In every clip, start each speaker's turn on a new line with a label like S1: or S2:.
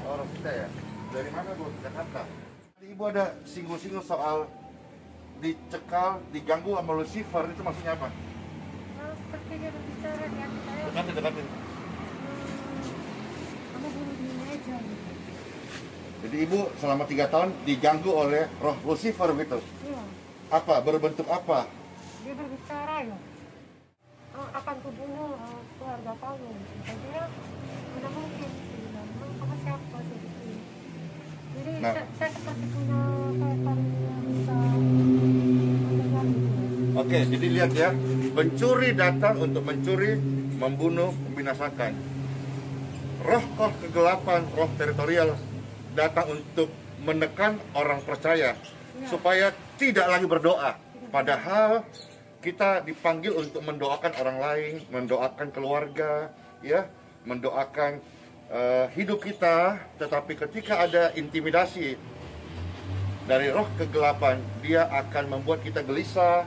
S1: Orang kita ya? Dari mana Bu? Jakarta. Ibu ada singgung-singgung soal dicekal, diganggu sama Lucifer, itu maksudnya apa?
S2: Seperti dia berbicara di hati saya.
S1: Dekatin.
S2: Kamu bunuh diri aja.
S1: Jadi ibu selama 3 tahun diganggu oleh roh Lucifer gitu.
S2: Iya.
S1: Apa? Berbentuk apa?
S2: Dia berbicara ya. Akan kubunuh keluarga kamu. Saya mana mungkin. Memang kamu siapa gitu. Jadi
S1: Nah.
S2: saya seperti punya kaitan yang bisa mendengar gitu.
S1: Oke, jadi lihat ya, pencuri datang untuk mencuri, membunuh, membinasakan. Roh kegelapan, roh teritorial datang untuk menekan orang percaya supaya tidak lagi berdoa. Padahal kita dipanggil untuk mendoakan orang lain, mendoakan keluarga, ya, mendoakan hidup kita. Tetapi ketika ada intimidasi dari roh kegelapan, dia akan membuat kita gelisah,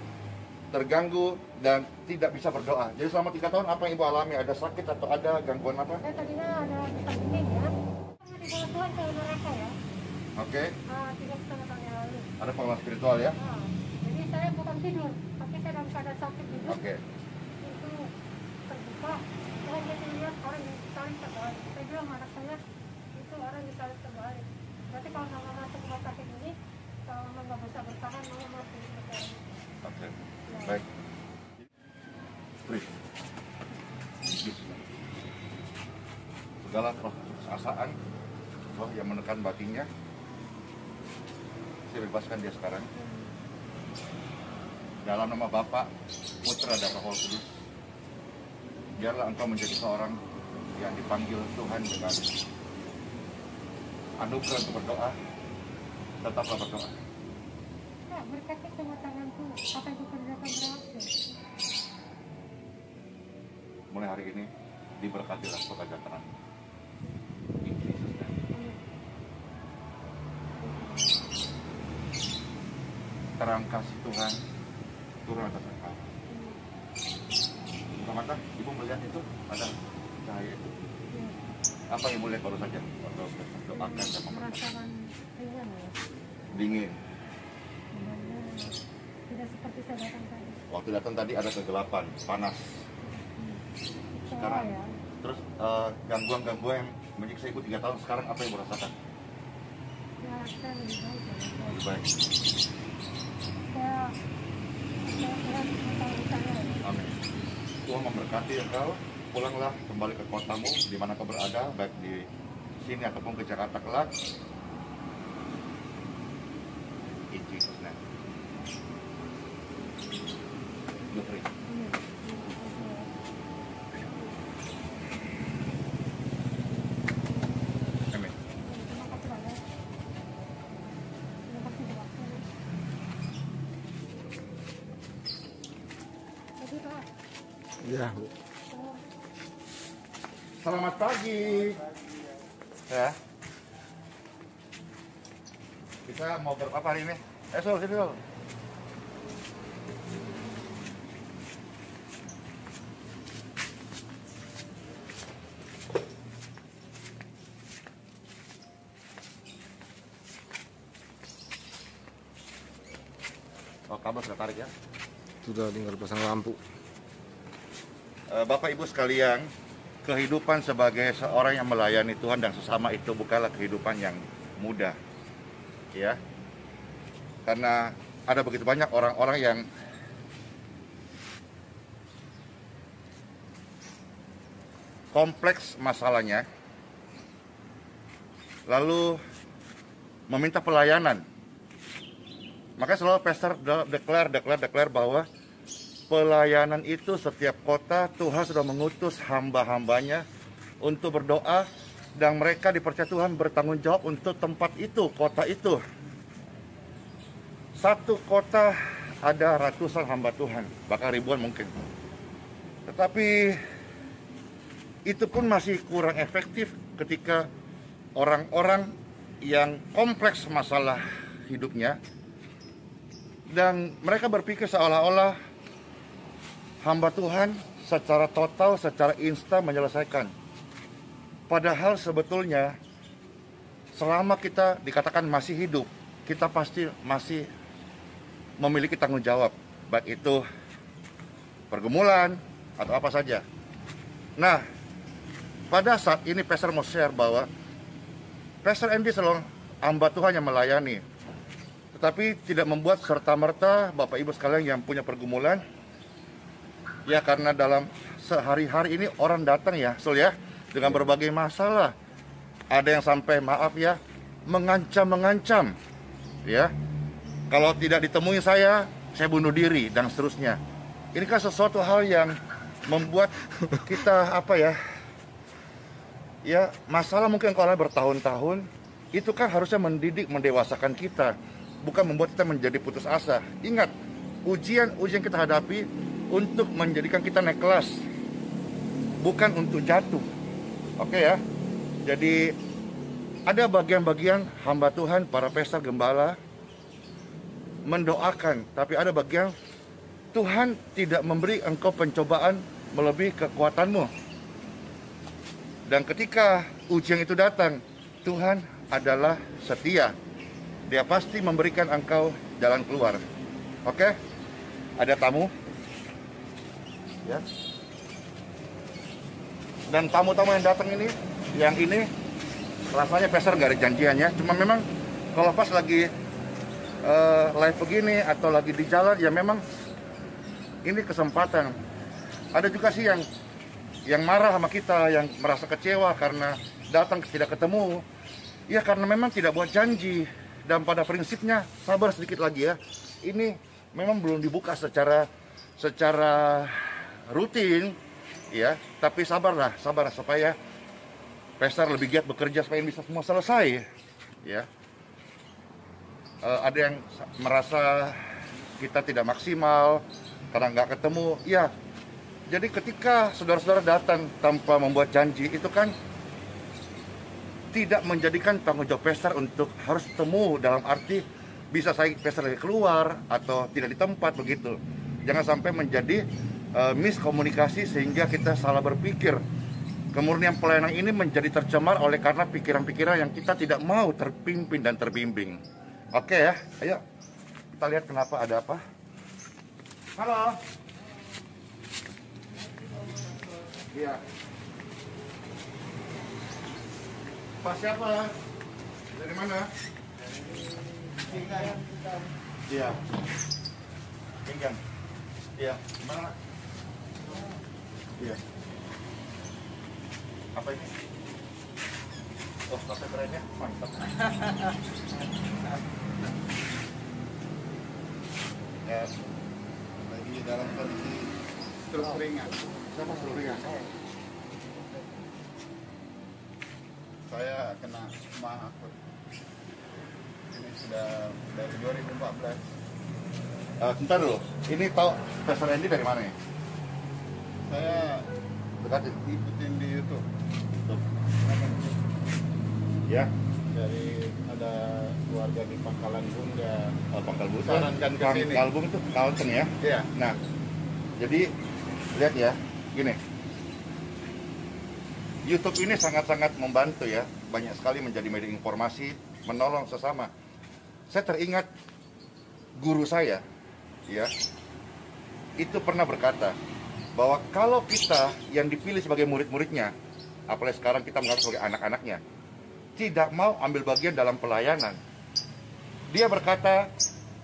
S1: terganggu, dan tidak bisa berdoa. Jadi selama 3 tahun apa yang ibu alami? Ada sakit atau ada gangguan apa?
S2: Saya tadinya ada dinding ya. Di bawah Tuhan ke neraka ya.
S1: Oke.
S2: 3,5 tahun yang lalu.
S1: Ada pengalaman spiritual ya?
S2: Jadi saya bukan tidur, tapi saya dalam keadaan sakit gitu.
S1: Oke.
S2: Itu terbuka. Saya jadi lihat orang yang salib terbalik. Saya bilang anak saya itu orang yang salib terbalik. Berarti kalau mama masuk rumah sakit ini, kalau mama nggak bisa bertahan, mama mati.
S1: Oke. Baik. Please. Segala roh asaan, roh yang menekan batinnya, saya bebaskan dia sekarang. Dalam nama Bapa, Putra, dan Roh Kudus, biarlah engkau menjadi seorang yang dipanggil Tuhan dengan anugerah untuk berdoa. Tetaplah berdoa.
S2: Nah, berkati sama tanganku, apa yang kukerjakan berhasil.
S1: Mulai hari ini, diberkatilah pekerjaan. In Jesus' name. Terang kasih Tuhan turun atas engkau. Buka mata, ibu melihat itu ada cahaya itu. Apa yang ibu lihat baru saja waktu doakan dan memerintah?
S2: Merasakan ringan ya.
S1: Dingin.
S2: Tidak seperti saya datang tadi.
S1: Waktu datang tadi ada kegelapan, panas. Sekarang,
S2: ya.
S1: terus gangguan-gangguan yang menyiksa ibu 3 tahun, sekarang apa yang ibu rasakan?
S2: Ya, saya lebih baik ya.
S1: Lebih baik.
S2: Saya lihat mengetahui saya.
S1: Amin. Tuhan memberkati engkau. Pulanglah kembali ke kotamu di mana kau berada, baik di sini ataupun ke Jakarta kelak. In Jesus' name. You're free. Amin.
S2: Terima kasih banyak. Terima kasih banyak. Jadi Pak.
S3: Ya, Bu.
S1: Selamat pagi. Ya. Kita mau berapa hari ini? Sol, sini Sol. Oh, kabel sudah tarik ya?
S3: Sudah tinggal pasang lampu.
S1: Bapak Ibu sekalian, kehidupan sebagai seorang yang melayani Tuhan dan sesama itu bukanlah kehidupan yang mudah, ya. Karena ada begitu banyak orang-orang yang kompleks masalahnya, lalu meminta pelayanan. Makanya selalu pastor declare bahwa pelayanan itu setiap kota Tuhan sudah mengutus hamba-hambanya untuk berdoa dan mereka dipercaya Tuhan bertanggung jawab untuk tempat itu, kota itu. Satu kota ada ratusan hamba Tuhan, bahkan ribuan mungkin. Tetapi itu pun masih kurang efektif ketika orang-orang yang kompleks masalah hidupnya dan mereka berpikir seolah-olah hamba Tuhan secara total, secara instan menyelesaikan. Padahal sebetulnya selama kita dikatakan masih hidup, kita pasti masih memiliki tanggung jawab, baik itu pergumulan atau apa saja. Nah, pada saat ini Pastor mau share bahwa Pastor Andy selalu hamba Tuhan yang melayani, tetapi tidak membuat serta-merta Bapak Ibu sekalian yang punya pergumulan. Ya, karena dalam sehari-hari ini orang datang ya, dengan berbagai masalah. Ada yang sampai maaf ya, mengancam, ya. Kalau tidak ditemui saya bunuh diri dan seterusnya. Ini kan sesuatu hal yang membuat kita ya, masalah mungkin kalau bertahun-tahun itu kan harusnya mendidik, mendewasakan kita, bukan membuat kita menjadi putus asa. Ingat, ujian kita hadapi untuk menjadikan kita naik kelas, bukan untuk jatuh. Oke ya. Jadi ada bagian-bagian hamba Tuhan, para pastor gembala mendoakan, tapi ada bagian Tuhan tidak memberi engkau pencobaan melebihi kekuatanmu. Dan ketika ujian itu datang, Tuhan adalah setia. Dia pasti memberikan engkau jalan keluar. Oke? Ada tamu? Ya. Dan tamu-tamu yang datang ini, yang ini rasanya pastor nggak ada janjiannya. Cuma memang kalau pas lagi live begini atau lagi di jalan, ya memang ini kesempatan. Ada juga sih yang marah sama kita, yang merasa kecewa karena datang tidak ketemu. Ya karena memang tidak buat janji. Dan pada prinsipnya sabar sedikit lagi ya. Ini memang belum dibuka secara rutin, ya. Tapi sabar supaya pastor lebih giat bekerja supaya ini bisa semua selesai, ya. Ada yang merasa kita tidak maksimal karena nggak ketemu, ya. Jadi ketika saudara-saudara datang tanpa membuat janji, itu kan tidak menjadikan tanggung jawab pastor untuk harus ketemu, dalam arti bisa saya pastor lagi keluar atau tidak di tempat begitu. Jangan sampai menjadi miskomunikasi sehingga kita salah berpikir. Kemurnian pelayanan ini menjadi tercemar oleh karena pikiran-pikiran yang kita tidak mau terpimpin dan terbimbing. Oke ya, ayo kita lihat kenapa ada apa. Halo. Iya. Pak siapa? Dari mana? Pinggan. Iya. Pinggan. Iya. Mana? Iya. Apa ini? Oh, kafe kerennya mantap. Ya, lagi di dalam kondisi terus ringan. Siapa terus ringan?
S4: Saya kena mah akut. Ini sudah dari 2014.
S1: Bentar dulu. Ini tahu Pastor Andy dari mana ya?
S4: Saya
S1: Dekatin.
S4: ikutin di YouTube.
S1: Tuh. Ya.
S4: Dari ada keluarga di Pangkalan Bunda.
S1: Pangkal Bunda.
S4: Sarankan ke sini.
S1: Pangkal Bunda itu Kalteng ya.
S4: Iya.
S1: Nah, jadi lihat ya, gini. YouTube ini sangat-sangat membantu ya, banyak sekali menjadi media informasi, menolong sesama. Saya teringat guru saya, ya, itu pernah berkata bahwa kalau kita yang dipilih sebagai murid-muridnya, apalagi sekarang kita menganggap sebagai anak-anaknya, tidak mau ambil bagian dalam pelayanan, dia berkata,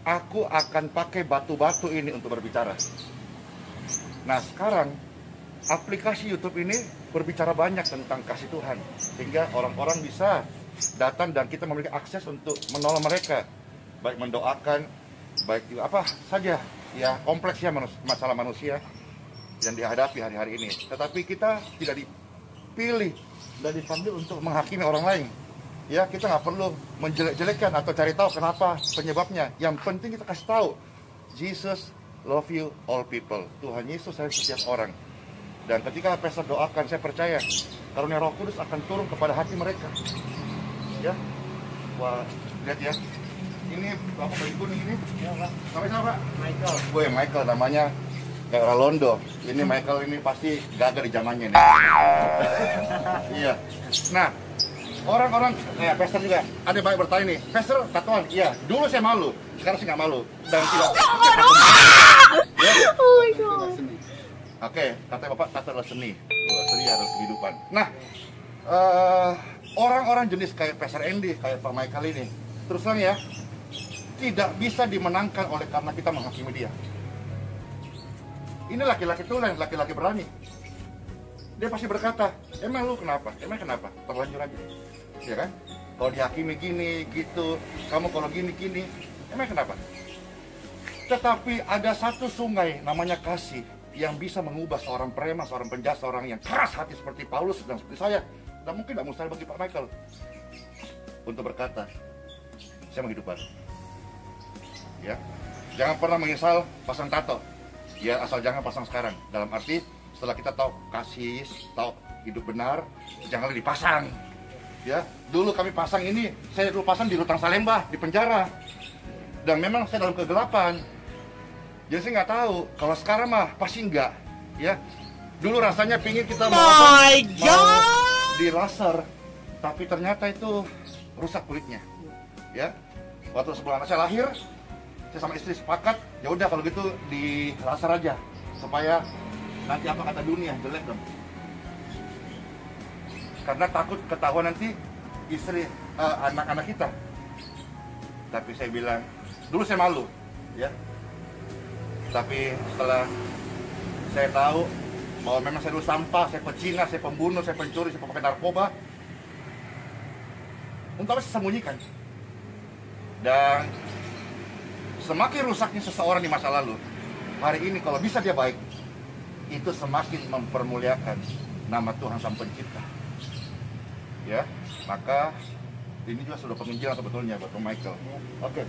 S1: aku akan pakai batu-batu ini untuk berbicara. Nah sekarang aplikasi YouTube ini berbicara banyak tentang kasih Tuhan, sehingga orang-orang bisa datang dan kita memiliki akses untuk menolong mereka, baik mendoakan, baik juga apa saja ya, kompleksnya masalah manusia yang dihadapi hari-hari ini. Tetapi kita tidak dipilih dan dipanggil untuk menghakimi orang lain. Ya, kita nggak perlu menjelek-jelekkan atau cari tahu kenapa penyebabnya. Yang penting kita kasih tahu, Jesus love you all people. Tuhan Yesus sayang setiap orang. Dan ketika pastor doakan, saya percaya karunia Roh Kudus akan turun kepada hati mereka. Ya, wah, lihat ya. Ini Bapak baju kuning ini.
S4: Iya, Pak.
S1: Namanya siapa, Pak?
S4: Michael.
S1: Gue Michael namanya. kayak Rolando. Ini Michael ini pasti gagal di zamannya nih. Iya. Nah, orang-orang kayak Pastor juga ada banyak bertanya nih, Pastor tatoan? Iya. Dulu saya malu, sekarang saya nggak malu dan tidak.
S2: Oh my god.
S1: Oke, kata Bapak tato adalah seni. Seni adalah kehidupan. Nah, orang-orang jenis kayak Pastor Andy, kayak Pak Michael ini, terus terang ya, tidak bisa dimenangkan oleh karena kita menghakimi dia. Ini laki-laki tulen, laki-laki berani. Dia pasti berkata, emang lu kenapa? Emang kenapa? Terlanjur aja, ya kan? Kalau dihakimi gini, gitu, kamu kalau gini, emang kenapa? Tetapi ada satu sungai namanya kasih yang bisa mengubah seorang preman, seorang penjahat, seorang yang keras hati seperti Paulus dan seperti saya. Dan mungkin tidak mustahil bagi Pak Michael untuk berkata, saya mau hidup baru. Ya, jangan pernah menyesal pasang tato. Ya, asal jangan pasang sekarang. Dalam arti setelah kita tahu kasih, tahu hidup benar, jangan lagi dipasang. Ya, dulu kami pasang ini, saya dulu pasang di Rutan Salemba, di penjara. Dan memang saya dalam kegelapan. Jadi saya nggak tahu. Kalau sekarang mah pasti enggak. Ya, dulu rasanya pingin kita mau di laser, tapi ternyata itu rusak kulitnya. Ya, waktu sebelum anak saya lahir, saya sama istri sepakat, ya udah kalau gitu di laser aja, supaya nanti apa kata dunia jelek dong. Karena takut ketahuan nanti istri anak-anak kita. Tapi saya bilang, dulu saya malu, ya. Tapi setelah saya tahu bahwa memang saya dulu sampah, saya pecina, saya pembunuh, saya pencuri, saya pemakai narkoba, untuk apa saya sembunyikan? Dan semakin rusaknya seseorang di masa lalu, hari ini kalau bisa dia baik, itu semakin mempermuliakan nama Tuhan Sang Pencipta. Ya, maka ini juga sudah penginjilan sebetulnya buat Michael. Oke.